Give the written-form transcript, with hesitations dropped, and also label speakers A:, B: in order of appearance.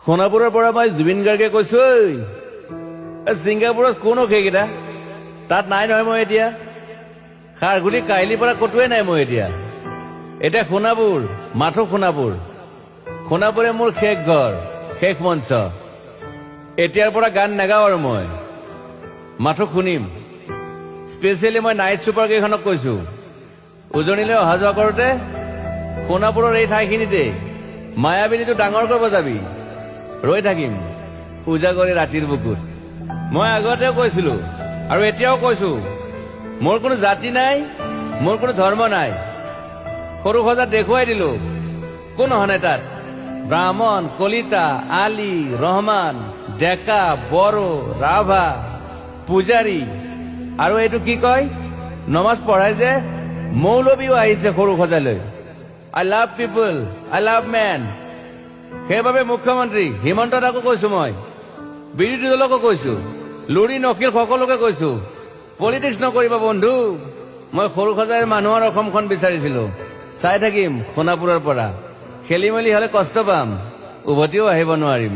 A: সোণাপুৰৰ পৰা মই জুবিন গাৰ্গে কৈছো ছিংগাপুৰত কোন সেইকেইটা তাত নাই নহয় মই এতিয়া খাৰঘুলি কাহিলীৰ পৰা কতোৱে নাই মই এতিয়া সোণাপুৰ মাথো সোণাপুৰে মোৰ শেষ ঘৰ শেষ মঞ্চ এতিয়াৰ পৰা গান নাগাওঁ আৰু মই মাথো শুনিম স্পেচিয়েলি মই নাইট ছুপাৰ কেইখনক কৈছো উজনিলৈ অহা যোৱা কৰোঁতে সোণাপুৰৰ এই ঠাইখিনিতে মায়াবিনীটো ডাঙৰকৈ বজাবি ৰৈ থাকিম উজাগৰি ৰাতিৰ বুকুত মই আগতেও কৈছিলো আৰু এতিয়াও কৈছো মোৰ কোনো জাতি নাই মোৰ কোনো ধৰ্ম নাই সৰু সজাত দেখুৱাই দিলো কোন হনে তাত ব্ৰাহ্মণ কলিতা আলী ৰহমান ডেকা বড়ো ৰাভা পূজাৰী আৰু এইটো কি কয় নমাজ পঢ়াই যে মৌলবীও আহিছে সৰু সজালৈ I love people I love man সেইবাবে মুখ্যমন্ত্ৰী হিমন্ত দাকো কৈছো মই বিৰোধী দলকো কৈছো লুৰি নকিল সকলোকে কৈছো পলিটিক্স নকৰিবা বন্ধু মই সৰু সজাই মানুহৰ অসমখন বিচাৰিছিলো চাই থাকিম সোণাপুৰৰ পৰা খেলি মেলি হলে কষ্ট পাম উভতিও আহিব নোৱাৰিম